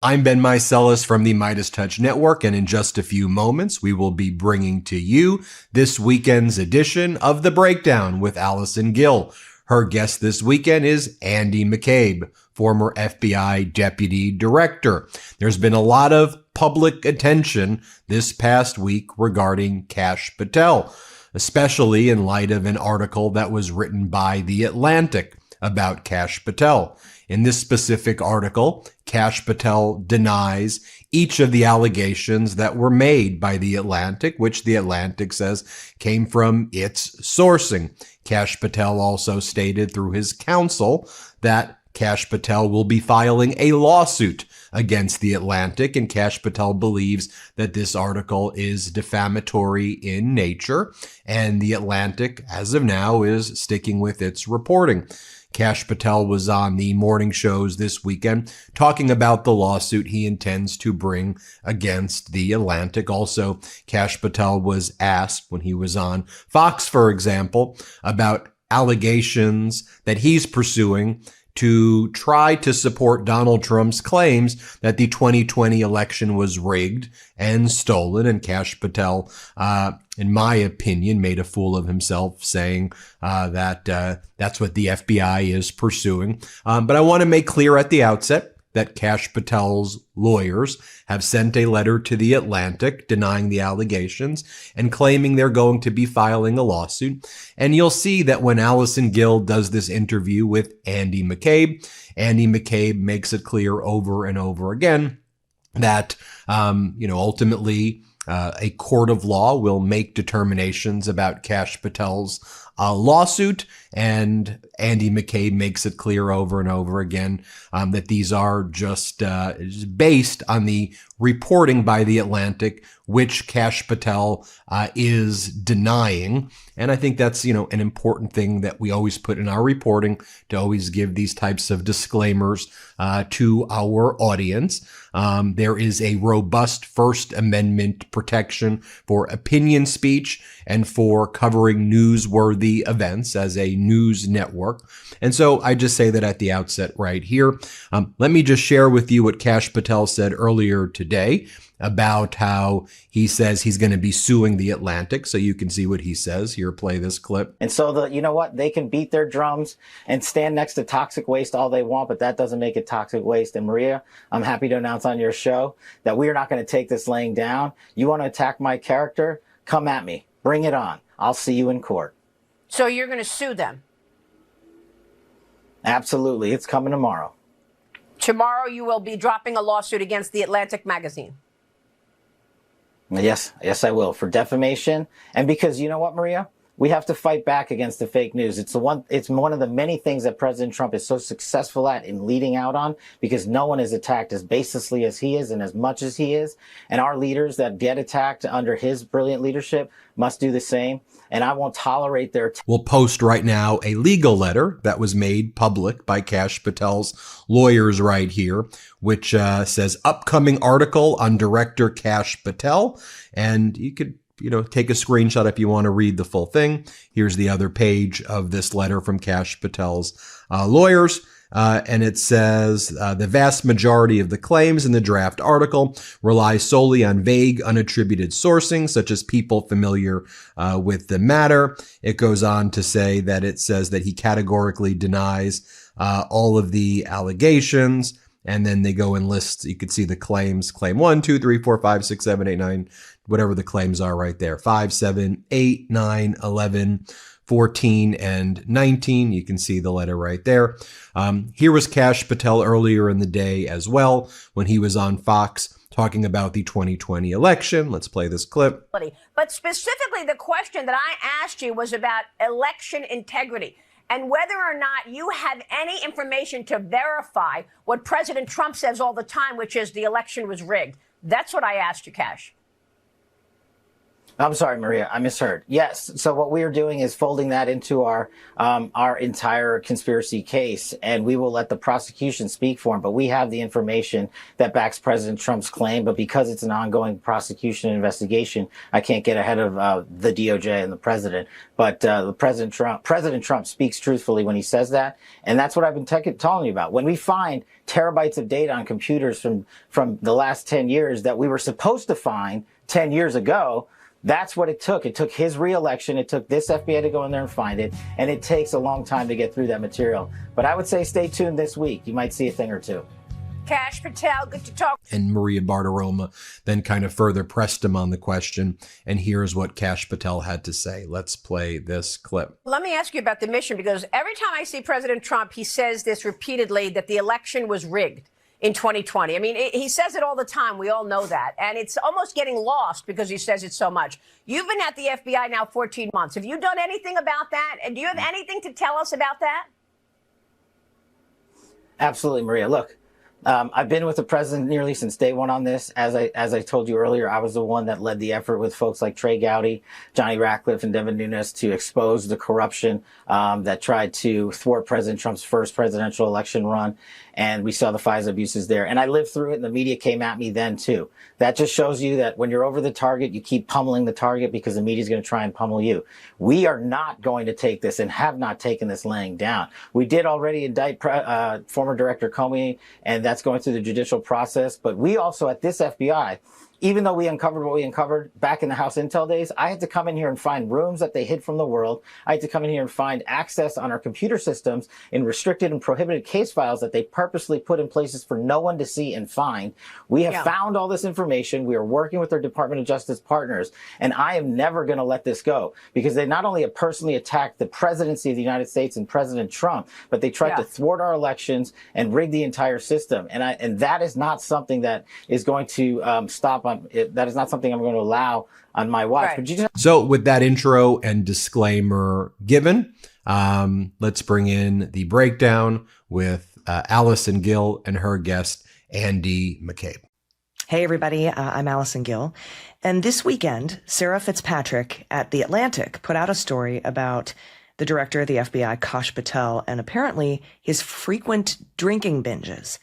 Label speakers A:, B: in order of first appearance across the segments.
A: I'm Ben Meiselas from the Midas Touch Network, and in just a few moments, we will be bringing to you this weekend's edition of The Breakdown with Allison Gill. Her guest this weekend is Andy McCabe, former FBI Deputy Director. There's been a lot of public attention this past week regarding Kash Patel, especially in light of an article that was written by The Atlantic about Kash Patel. In this specific article, Kash Patel denies each of the allegations that were made by The Atlantic, which The Atlantic says came from its sourcing. Kash Patel also stated through his counsel that Kash Patel will be filing a lawsuit against The Atlantic, and Kash Patel believes that this article is defamatory in nature, and The Atlantic, as of now, is sticking with its reporting. Kash Patel was on the morning shows this weekend talking about the lawsuit he intends to bring against The Atlantic. Also, Kash Patel was asked when he was on Fox, for example, about allegations that he's pursuing to try to support Donald Trump's claims that the 2020 election was rigged and stolen. And Kash Patel, in my opinion, made a fool of himself saying that that's what the FBI is pursuing. But I want to make clear at the outset that Kash Patel's lawyers have sent a letter to The Atlantic denying the allegations and claiming they're going to be filing a lawsuit. And you'll see that when Allison Gill does this interview with Andy McCabe makes it clear over and over again that, ultimately, a court of law will make determinations about Kash Patel's lawsuit, and Andy McCabe makes it clear over and over again that these are just based on the reporting by The Atlantic, which Kash Patel is denying. And I think that's, an important thing that we always put in our reporting, to always give these types of disclaimers to our audience. There is a robust First Amendment protection for opinion speech and for covering newsworthy events as a news network. And so I just say that at the outset right here. Let me just share with you what Kash Patel said earlier today about how he says he's going to be suing The Atlantic. So you can see what he says. Here, play this clip.
B: And so you know what? They can beat their drums and stand next to toxic waste all they want, but that doesn't make it toxic waste. And Maria, I'm happy to announce on your show that we are not going to take this laying down. You want to attack my character? Come at me. Bring it on. I'll see you in court.
C: So you're going to sue them?
B: Absolutely. It's coming tomorrow.
C: Tomorrow you will be dropping a lawsuit against The Atlantic magazine.
B: Yes, I will, for defamation. And because you know what, Maria? We have to fight back against the fake news. It's one of the many things that President Trump is so successful at in leading out on, because no one is attacked as baselessly as he is and as much as he is. And our leaders that get attacked under his brilliant leadership must do the same. And I won't tolerate their...
A: We'll post right now a legal letter that was made public by Kash Patel's lawyers right here, which says upcoming article on director Kash Patel. And you could take a screenshot if you want to read the full thing. Here's the other page of this letter from Kash Patel's lawyers. And it says the vast majority of the claims in the draft article rely solely on vague, unattributed sourcing, such as people familiar with the matter. It goes on to say that it says that he categorically denies all of the allegations. And then they go and list, you could see the claims, claim 1, 2, 3, 4, 5, 6, 7, 8, 9, whatever the claims are right there. 5, 7, 8, 9, 11, 14, and 19. You can see the letter right there. Here was Kash Patel earlier in the day as well, when he was on Fox talking about the 2020 election. Let's play this clip.
C: But specifically, the question that I asked you was about election integrity and whether or not you have any information to verify what President Trump says all the time, which is the election was rigged. That's what I asked you, Kash.
B: I'm sorry, Maria, I misheard. Yes. So what we are doing is folding that into our entire conspiracy case, and we will let the prosecution speak for him. But we have the information that backs President Trump's claim. But because it's an ongoing prosecution and investigation, I can't get ahead of the DOJ and the president. But President Trump speaks truthfully when he says that, and that's what I've been telling you about. When we find terabytes of data on computers from the last 10 years that we were supposed to find 10 years ago. That's what it took. It took his reelection. It took this FBI to go in there and find it. And it takes a long time to get through that material. But I would say stay tuned this week. You might see a thing or two.
C: Kash Patel, good to talk.
A: And Maria Bartiromo then kind of further pressed him on the question. And here's what Kash Patel had to say. Let's play this clip.
C: Let me ask you about the mission, because every time I see President Trump, he says this repeatedly, that the election was rigged in 2020. I mean, he says it all the time. We all know that. And it's almost getting lost because he says it so much. You've been at the FBI now 14 months. Have you done anything about that? And do you have anything to tell us about that?
B: Absolutely, Maria. Look, I've been with the president nearly since day one on this. As I told you earlier, I was the one that led the effort with folks like Trey Gowdy, Johnny Ratcliffe, and Devin Nunes to expose the corruption that tried to thwart President Trump's first presidential election run. And we saw the FISA abuses there. And I lived through it, and the media came at me then, too. That just shows you that when you're over the target, you keep pummeling the target because the media is going to try and pummel you. We are not going to take this and have not taken this laying down. We did already indict former Director Comey, and that's going through the judicial process. But we also, at this FBI, even though we uncovered what we uncovered back in the House Intel days, I had to come in here and find rooms that they hid from the world. I had to come in here and find access on our computer systems in restricted and prohibited case files that they purposely put in places for no one to see and find. We have found all this information. We are working with our Department of Justice partners, and I am never going to let this go, because they not only have personally attacked the presidency of the United States and President Trump, but they tried to thwart our elections and rig the entire system. And that is not something that is going to stop. That is not something I'm going to allow on my watch.
C: Right.
A: So with that intro and disclaimer given, let's bring in the breakdown with Allison Gill and her guest, Andy McCabe.
D: Hey, everybody. I'm Allison Gill. And this weekend, Sarah Fitzpatrick at The Atlantic put out a story about the director of the FBI, Kash Patel, and apparently his frequent drinking binges.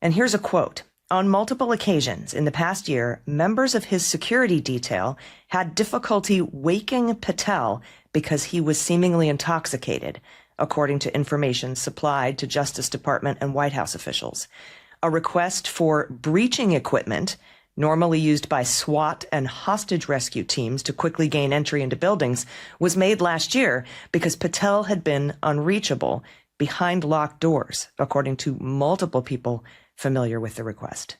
D: And here's a quote. On multiple occasions in the past year, members of his security detail had difficulty waking Patel because he was seemingly intoxicated, according to information supplied to Justice Department and White House officials. A request for breaching equipment, normally used by SWAT and hostage rescue teams to quickly gain entry into buildings, was made last year because Patel had been unreachable behind locked doors, according to multiple people familiar with the request.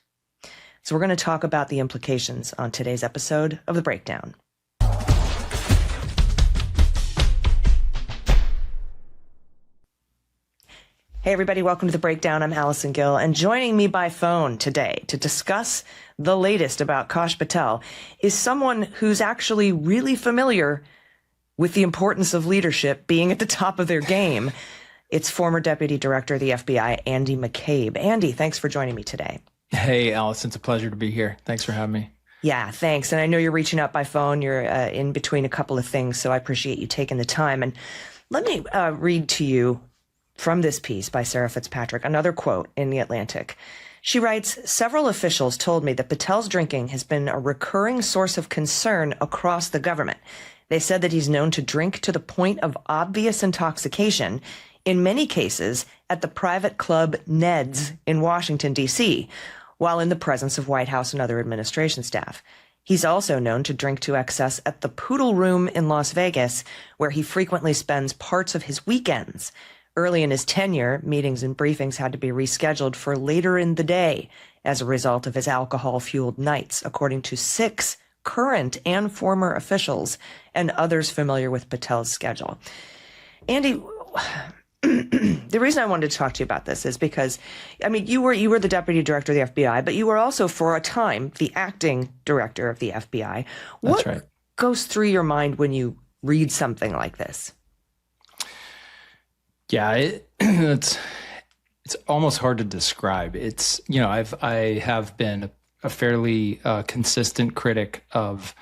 D: So we're going to talk about the implications on today's episode of The Breakdown. Hey everybody, welcome to The Breakdown. I'm Allison Gill, and joining me by phone today to discuss the latest about Kash Patel is someone who's actually really familiar with the importance of leadership being at the top of their game. It's former Deputy Director of the FBI, Andy McCabe. Andy, thanks for joining me today.
E: Hey, Allison, it's a pleasure to be here. Thanks for having me.
D: Yeah, thanks. And I know you're reaching out by phone. You're in between a couple of things, so I appreciate you taking the time. And let me read to you from this piece by Sarah Fitzpatrick, another quote in The Atlantic. She writes, several officials told me that Patel's drinking has been a recurring source of concern across the government. They said that he's known to drink to the point of obvious intoxication, in many cases at the private club Ned's in Washington, D.C., while in the presence of White House and other administration staff. He's also known to drink to excess at the Poodle Room in Las Vegas, where he frequently spends parts of his weekends. Early in his tenure, meetings and briefings had to be rescheduled for later in the day as a result of his alcohol-fueled nights, according to 6 current and former officials and others familiar with Patel's schedule. Andy, the reason I wanted to talk to you about this is because, I mean, you were the Deputy Director of the FBI, but you were also for a time the acting Director of the FBI.
E: That's right.
D: What goes through your mind when you read something like this?
E: Yeah, it's almost hard to describe. It's, you know, I have been a fairly consistent critic of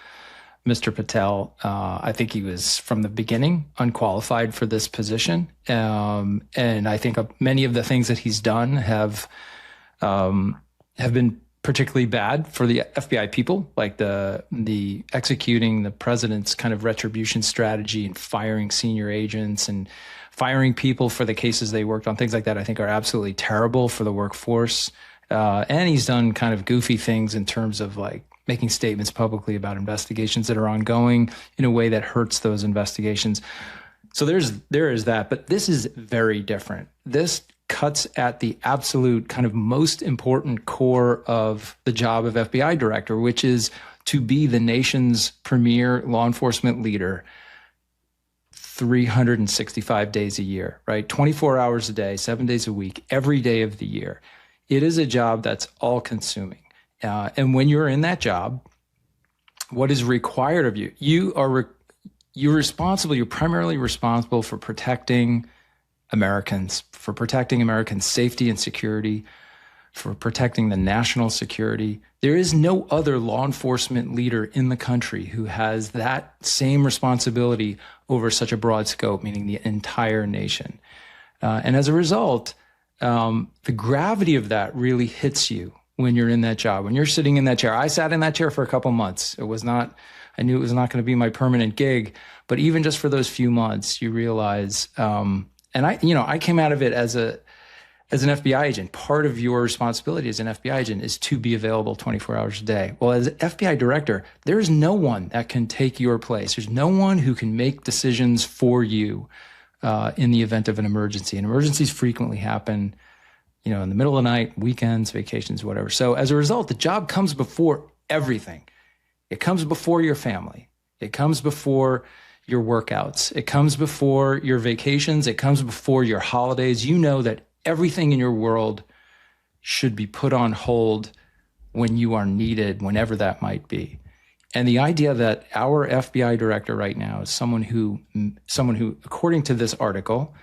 E: Mr. Patel. I think he was from the beginning unqualified for this position. And I think many of the things that he's done have been particularly bad for the FBI people, like the executing the president's kind of retribution strategy and firing senior agents and firing people for the cases they worked on. Things like that I think are absolutely terrible for the workforce. And he's done kind of goofy things in terms of like making statements publicly about investigations that are ongoing in a way that hurts those investigations. So there is that, but this is very different. This cuts at the absolute kind of most important core of the job of FBI director, which is to be the nation's premier law enforcement leader 365 days a year, right? 24 hours a day, 7 days a week, every day of the year. It is a job that's all consuming. And when you're in that job, what is required of you? You're primarily responsible for protecting Americans, for protecting American safety and security, for protecting the national security. There is no other law enforcement leader in the country who has that same responsibility over such a broad scope, meaning the entire nation. And as a result, the gravity of that really hits you when you're in that job, when you're sitting in that chair. I sat in that chair for a couple months. I knew it was not going to be my permanent gig, but even just for those few months, you realize, and I came out of it as an FBI agent. Part of your responsibility as an FBI agent is to be available 24 hours a day. Well, as an FBI director, there's no one that can take your place. There's no one who can make decisions for you in the event of an emergency. And emergencies frequently happen, in the middle of the night, weekends, vacations, whatever. So as a result, the job comes before everything. It comes before your family. It comes before your workouts. It comes before your vacations. It comes before your holidays. You know that everything in your world should be put on hold when you are needed, whenever that might be. And the idea that our FBI director right now is someone who, according to this article,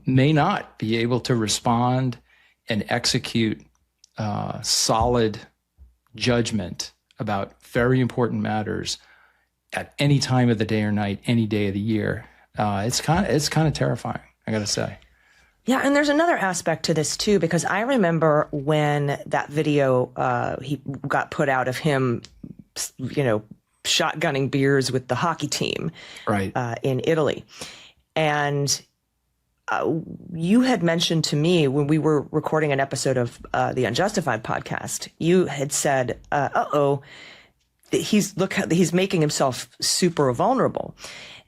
E: may not be able to respond and execute solid judgment about very important matters at any time of the day or night, any day of the year. It's kind of terrifying, I got to say.
D: Yeah, and there's another aspect to this too, because I remember when that video he got put out of him, shotgunning beers with the hockey team,
E: right,
D: in Italy, and you had mentioned to me when we were recording an episode of the Unjustified podcast, you had said, he's making himself super vulnerable.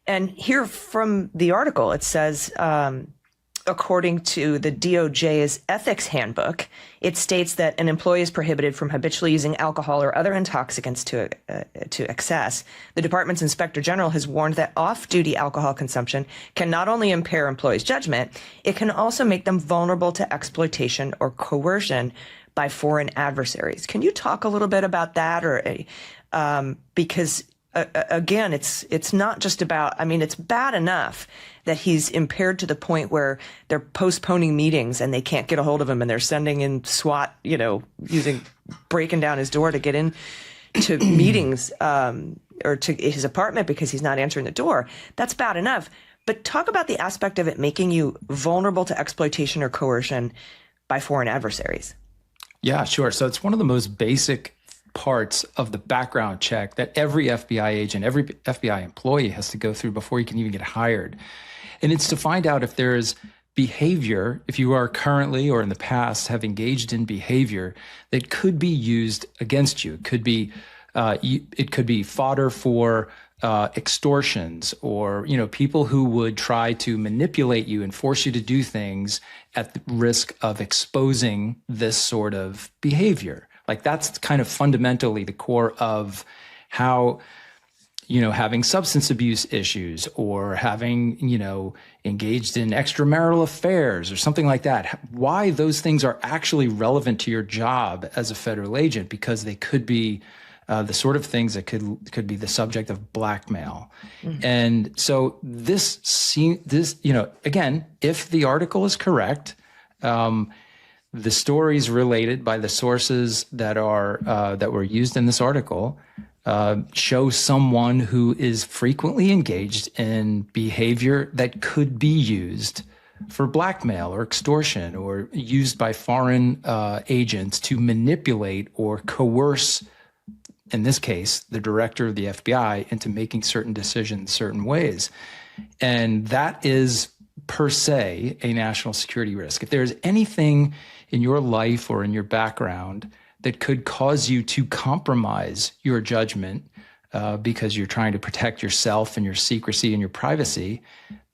D: And here from the article, it says, according to the DOJ's ethics handbook, it states that an employee is prohibited from habitually using alcohol or other intoxicants to excess. The department's inspector general has warned that off-duty alcohol consumption can not only impair employees' judgment, it can also make them vulnerable to exploitation or coercion by foreign adversaries. Can you talk a little bit about that? Or because again, it's not just about, it's bad enough that he's impaired to the point where they're postponing meetings and they can't get a hold of him and they're sending in SWAT, breaking down his door to get in to meetings or to his apartment because he's not answering the door. That's bad enough. But talk about the aspect of it making you vulnerable to exploitation or coercion by foreign adversaries.
E: Yeah, sure. So it's one of the most basic parts of the background check that every FBI agent, every FBI employee has to go through before you can even get hired. And it's to find out if there's behavior, if you are currently or in the past have engaged in behavior that could be used against you. It could be fodder for extortions or, people who would try to manipulate you and force you to do things at the risk of exposing this sort of behavior. Like that's kind of fundamentally the core of how, having substance abuse issues or having, engaged in extramarital affairs or something like that, why those things are actually relevant to your job as a federal agent, because they could be the sort of things that could be the subject of blackmail. Mm-hmm. And so again, if the article is correct, the stories related by the sources that were used in this article show someone who is frequently engaged in behavior that could be used for blackmail or extortion, or used by foreign agents to manipulate or coerce, in this case, the director of the FBI into making certain decisions certain ways. And that is per se a national security risk. If there's anything in your life or in your background that could cause you to compromise your judgment because you're trying to protect yourself and your secrecy and your privacy,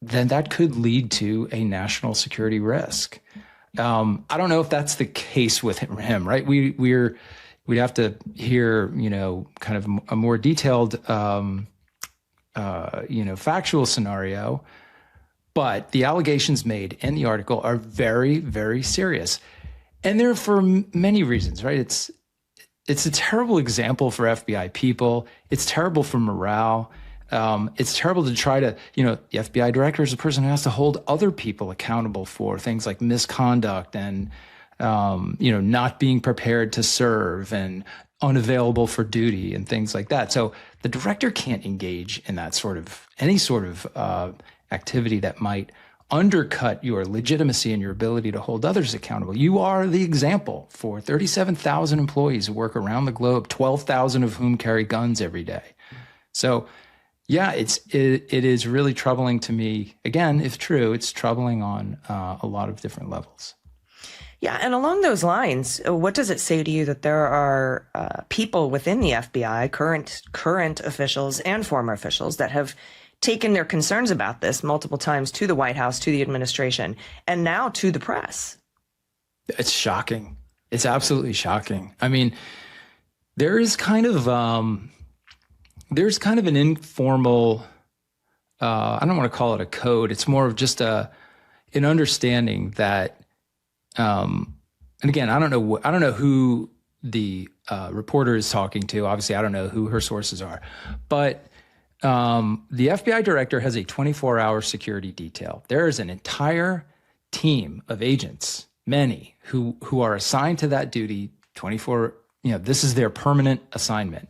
E: then that could lead to a national security risk. I don't know if that's the case with him, right? We'd have to hear, kind of a more detailed, factual scenario. But the allegations made in the article are very, very serious. And they're for many reasons, right? It's a terrible example for FBI people. It's terrible for morale. It's terrible to try to, the FBI director is a person who has to hold other people accountable for things like misconduct and, not being prepared to serve and unavailable for duty and things like that. So the director can't engage in that any sort of activity that might undercut your legitimacy and your ability to hold others accountable. You are the example for 37,000 employees who work around the globe, 12,000 of whom carry guns every day. So yeah, it is really troubling to me. Again, if true, it's troubling on a lot of different levels.
D: Yeah, and along those lines, what does it say to you that there are people within the FBI, current officials and former officials, that have taken their concerns about this multiple times to the White House, to the administration, and now to the press?
E: It's shocking. It's absolutely shocking. I mean, there's kind of an informal, I don't want to call it a code. It's more of just an understanding that, and again, I don't know who the reporter is talking to. Obviously, I don't know who her sources are, but the FBI director has a 24-hour security detail. There is an entire team of agents, many who are assigned to that duty 24. This is their permanent assignment,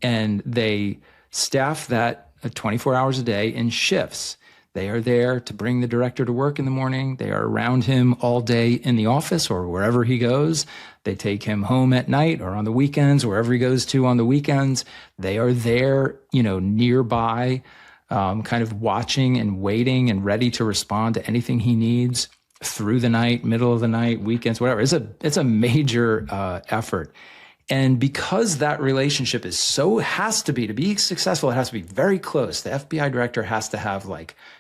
E: and they staff that 24 hours a day in shifts. They are there to bring the director to work in the morning. They are around him all day in the office or wherever he goes. They take him home at night or on the weekends, wherever he goes to on the weekends. They are there, nearby, kind of watching and waiting and ready to respond to anything he needs through the night, middle of the night, weekends, whatever. It's a major effort. And because that relationship has to be successful, it has to be very close. The FBI director has to have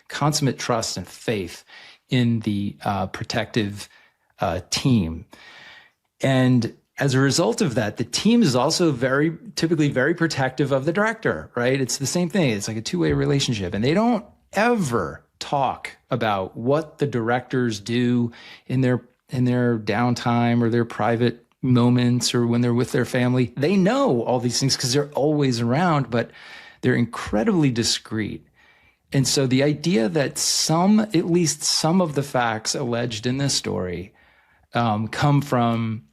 E: consummate trust and faith in the protective team. And as a result of that, the team is also typically very protective of the director, right? It's the same thing. It's like a two-way relationship. And they don't ever talk about what the directors do in their downtime or their private moments or when they're with their family. They know all these things because they're always around, but they're incredibly discreet. And so the idea that at least some of the facts alleged in this story come from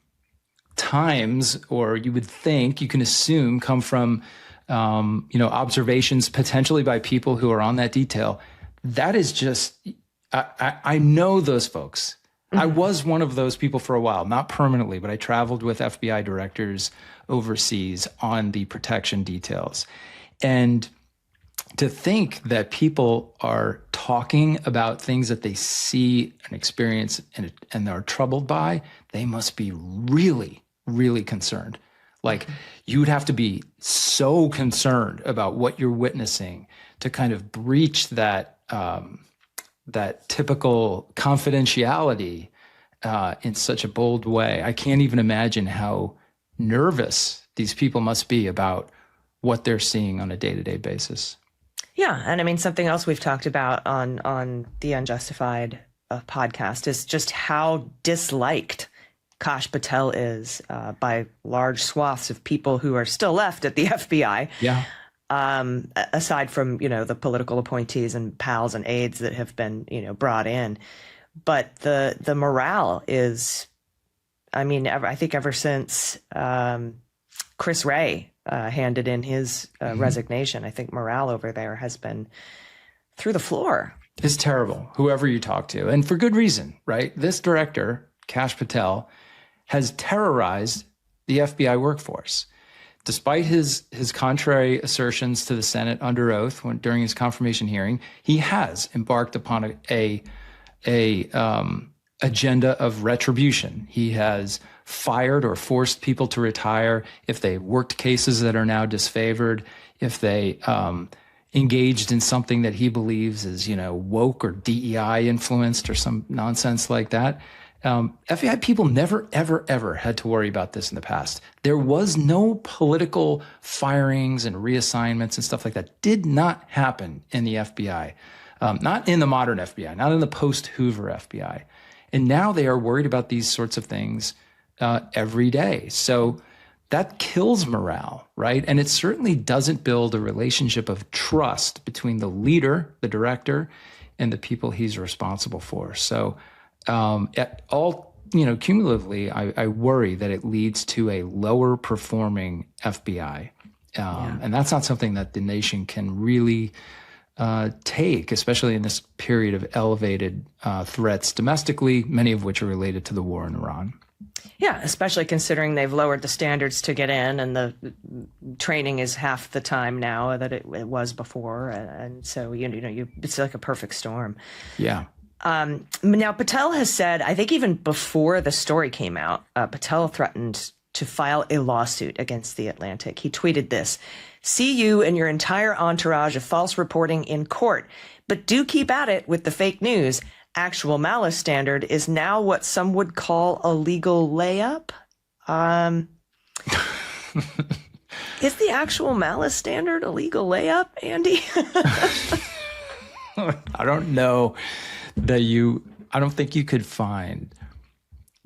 E: times, or you can assume come from, observations potentially by people who are on that detail, that is just, I know those folks. I was one of those people for a while, not permanently, but I traveled with FBI directors overseas on the protection details. And to think that people are talking about things that they see and experience and are troubled by, they must be really, really concerned. You would have to be so concerned about what you're witnessing to kind of breach that typical confidentiality in such a bold way. I can't even imagine how nervous these people must be about what they're seeing on a day-to-day basis.
D: Yeah, and I mean, something else we've talked about on the Unjustified podcast is just how disliked Kash Patel is by large swaths of people who are still left at the FBI.
E: Yeah.
D: Aside from, the political appointees and pals and aides that have been, brought in. But the morale is, I think ever since Chris Wray handed in his resignation. I think morale over there has been through the floor.
E: It's terrible, whoever you talk to. And for good reason, right? This director, Kash Patel, has terrorized the FBI workforce. Despite his contrary assertions to the Senate under oath during his confirmation hearing, he has embarked upon a agenda of retribution. He has fired or forced people to retire if they worked cases that are now disfavored, if they engaged in something that he believes is, woke or DEI influenced or some nonsense like that. FBI people never, ever, ever had to worry about this in the past. There was no political firings and reassignments and stuff like that. Did not happen in the FBI. Not in the modern FBI, not in the post-Hoover FBI. And now they are worried about these sorts of things every day. So that kills morale, right? And it certainly doesn't build a relationship of trust between the leader, the director, and the people he's responsible for. So cumulatively, I worry that it leads to a lower performing FBI. And that's not something that the nation can really take, especially in this period of elevated threats domestically, many of which are related to the war in Iran.
D: Yeah, especially considering they've lowered the standards to get in, and the training is half the time now that it was before, and so it's like a perfect storm.
E: Yeah.
D: Now Patel has said, I think even before the story came out, Patel threatened to file a lawsuit against The Atlantic. He tweeted this: "See you and your entire entourage of false reporting in court, but do keep at it with the fake news. Actual malice standard is now what some would call a legal layup." Is the actual malice standard a legal layup, Andy?
E: I don't know that I don't think you could find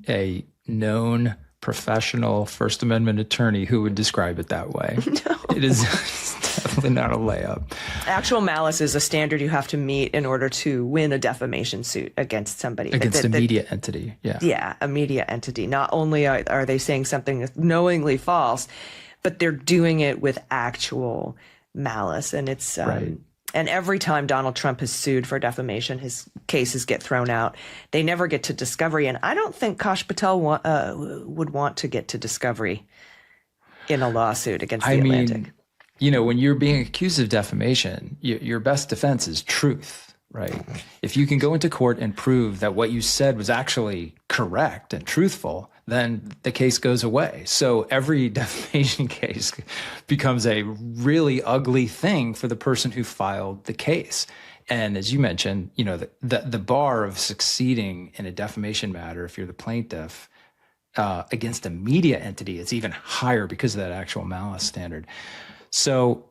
E: a known professional First Amendment attorney who would describe it that way. No. It is definitely not a layup.
D: Actual malice is a standard you have to meet in order to win a defamation suit against somebody.
E: Against a media entity, yeah.
D: Yeah, a media entity. Not only are they saying something knowingly false, but they're doing it with actual malice. And it's
E: right.
D: And every time Donald Trump is sued for defamation, his cases get thrown out. They never get to discovery. And I don't think Kash Patel would want to get to discovery in a lawsuit against The Atlantic.
E: When you're being accused of defamation, your best defense is truth, right? If you can go into court and prove that what you said was actually correct and truthful, then the case goes away. So every defamation case becomes a really ugly thing for the person who filed the case. And as you mentioned, the bar of succeeding in a defamation matter, if you're the plaintiff, against a media entity, it's even higher because of that actual malice standard. So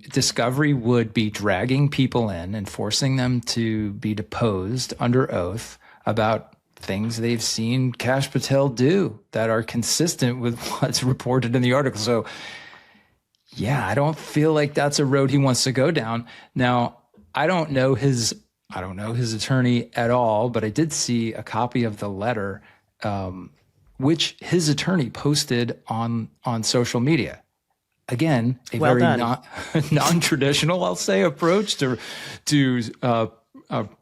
E: discovery would be dragging people in and forcing them to be deposed under oath about things they've seen Kash Patel do that are consistent with what's reported in the article. So, yeah, I don't feel like that's a road he wants to go down. Now, I don't know his attorney at all, but I did see a copy of the letter, which his attorney posted on social media. Again, a very non-traditional, I'll say, approach to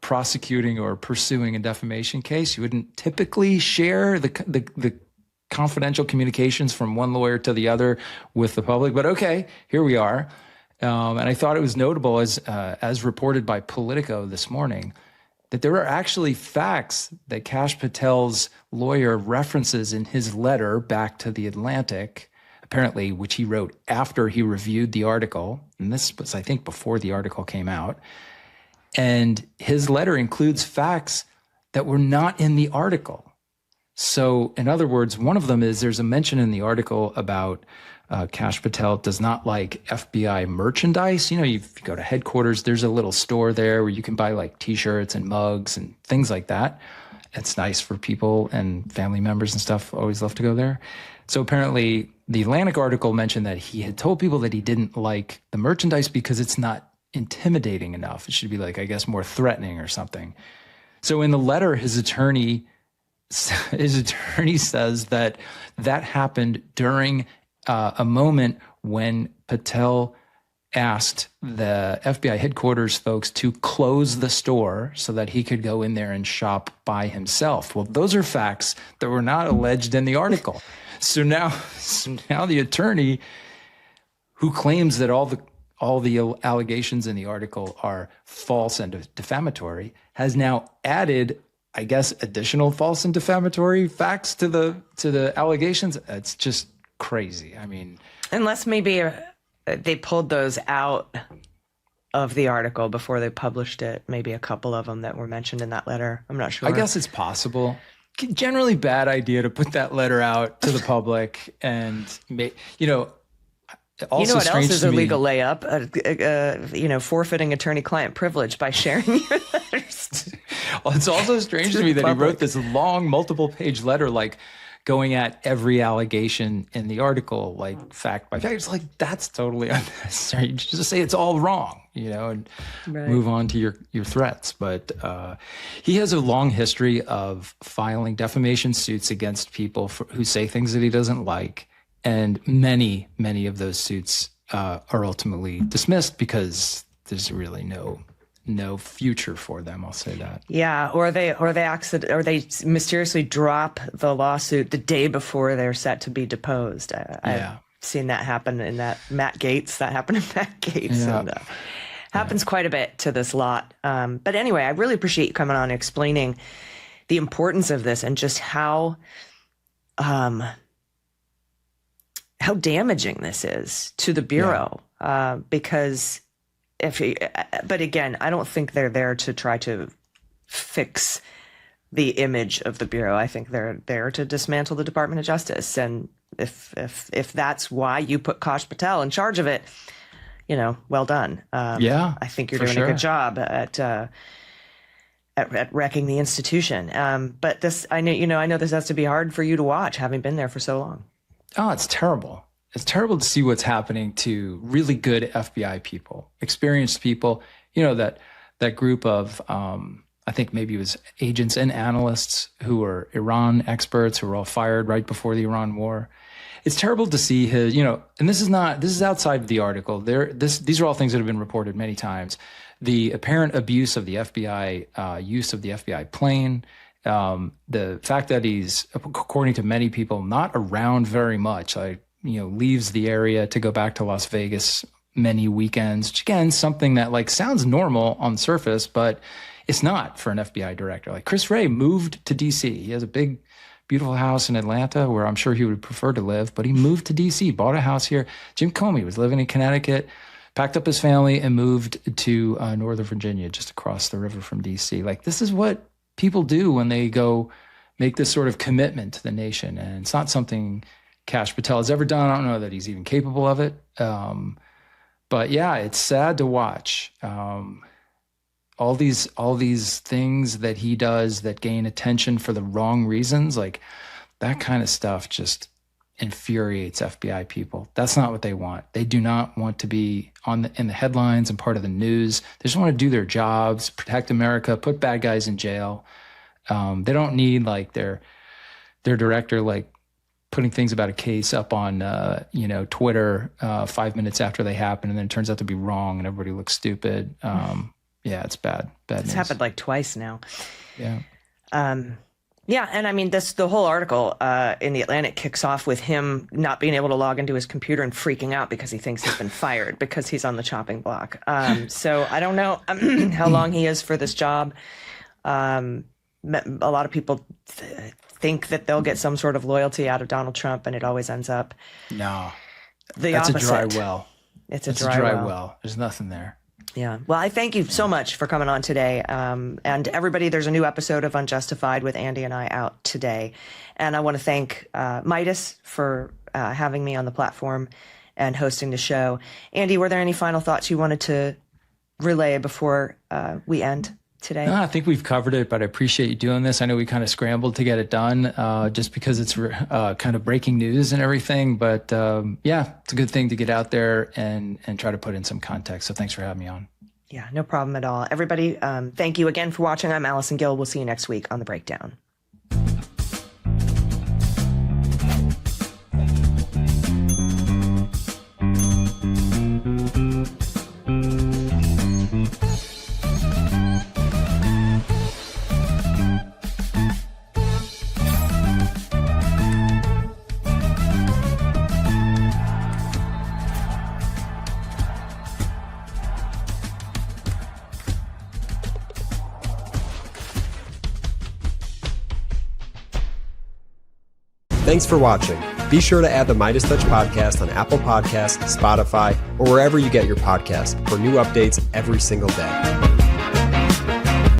E: prosecuting or pursuing a defamation case. You wouldn't typically share the confidential communications from one lawyer to the other with the public, but okay, here we are. And I thought it was notable, as reported by Politico this morning, that there are actually facts that Kash Patel's lawyer references in his letter back to The Atlantic, apparently, which he wrote after he reviewed the article. And this was, I think, before the article came out. And his letter includes facts that were not in the article. So, in other words, one of them is there's a mention in the article about Kash Patel does not like FBI merchandise. If you go to headquarters, there's a little store there where you can buy like T-shirts and mugs and things like that. It's nice for people and family members and stuff. Always love to go there. So apparently the Atlantic article mentioned that he had told people that he didn't like the merchandise because it's not intimidating enough. It should be like, I guess, more threatening or something. So in the letter, his attorney says that happened during a moment when Patel asked the FBI headquarters folks to close the store so that he could go in there and shop by himself. Well, those are facts that were not alleged in the article. So now the attorney who claims that all the allegations in the article are false and defamatory has now added, I guess, additional false and defamatory facts to the allegations. It's just crazy. I mean,
D: unless maybe they pulled those out of the article before they published it. Maybe a couple of them that were mentioned in that letter. I'm not sure.
E: I guess it's possible. Generally bad idea to put that letter out to the public, and also
D: what else is a
E: me,
D: legal layup? Forfeiting attorney-client privilege by sharing your letters.
E: Well, it's also strange to me that he wrote this long, multiple-page letter, like going at every allegation in the article, like fact by fact. It's like, that's totally unnecessary. You just say it's all wrong, and move on to your threats. But he has a long history of filing defamation suits against people who say things that he doesn't like. And many, many of those suits are ultimately dismissed because there's really no future for them. I'll say that.
D: Yeah, or they mysteriously drop the lawsuit the day before they're set to be deposed. I've seen that happen in that Matt Gaetz. That happened in Matt Gaetz.
E: Yeah.
D: And, happens quite a bit to this lot. But anyway, I really appreciate you coming on and explaining the importance of this and just how damaging this is to the Bureau. Because but again, I don't think they're there to try to fix the image of the Bureau. I think they're there to dismantle the Department of Justice. And if that's why you put Kash Patel in charge of it, well done. I think you're doing a good job at wrecking the institution. But this, I know this has to be hard for you to watch, having been there for so long.
E: Oh, it's terrible. It's terrible to see what's happening to really good FBI people, experienced people, that group of, I think maybe it was agents and analysts who were Iran experts who were all fired right before the Iran war. It's terrible to see his, and this is outside of the article. These are all things that have been reported many times. The apparent abuse of the FBI, use of the FBI plane, the fact that he's, according to many people, not around very much, leaves the area to go back to Las Vegas many weekends, which again, something that sounds normal on the surface, but it's not for an FBI director. Like Chris Wray moved to DC. He has a big, beautiful house in Atlanta where I'm sure he would prefer to live, but he moved to DC, bought a house here. Jim Comey was living in Connecticut, packed up his family and moved to Northern Virginia, just across the river from DC. This is what people do when they go make this sort of commitment to the nation. And it's not something Kash Patel has ever done. I don't know that he's even capable of it. But yeah, it's sad to watch. All these things that he does that gain attention for the wrong reasons, that kind of stuff just infuriates FBI people. That's not what they want. They do not want to be in the headlines and part of the news. They just want to do their jobs, protect America, put bad guys in jail. They don't need their director putting things about a case up on Twitter 5 minutes after they happen, and then it turns out to be wrong and everybody looks stupid. Yeah, it's bad. It's news.
D: Happened twice now.
E: Yeah.
D: Yeah, and I mean, the whole article in The Atlantic kicks off with him not being able to log into his computer and freaking out because he thinks he's been fired because he's on the chopping block. So I don't know how long he is for this job. A lot of people think that they'll get some sort of loyalty out of Donald Trump, and it always ends up the opposite.
E: That's a dry well.
D: It's a dry
E: well. There's nothing there.
D: Yeah. Well, I thank you so much for coming on today. And everybody, there's a new episode of Unjustified with Andy and I out today. And I want to thank Midas for having me on the platform and hosting the show. Andy, were there any final thoughts you wanted to relay before we end today?
E: No, I think we've covered it, but I appreciate you doing this. I know we kind of scrambled to get it done just because it's kind of breaking news and everything. But yeah, it's a good thing to get out there and try to put in some context. So thanks for having me on.
D: Yeah, no problem at all. Everybody, thank you again for watching. I'm Allison Gill. We'll see you next week on The Breakdown.
F: Thanks for watching. Be sure to add the Midas Touch podcast on Apple Podcasts, Spotify, or wherever you get your podcasts for new updates every single day.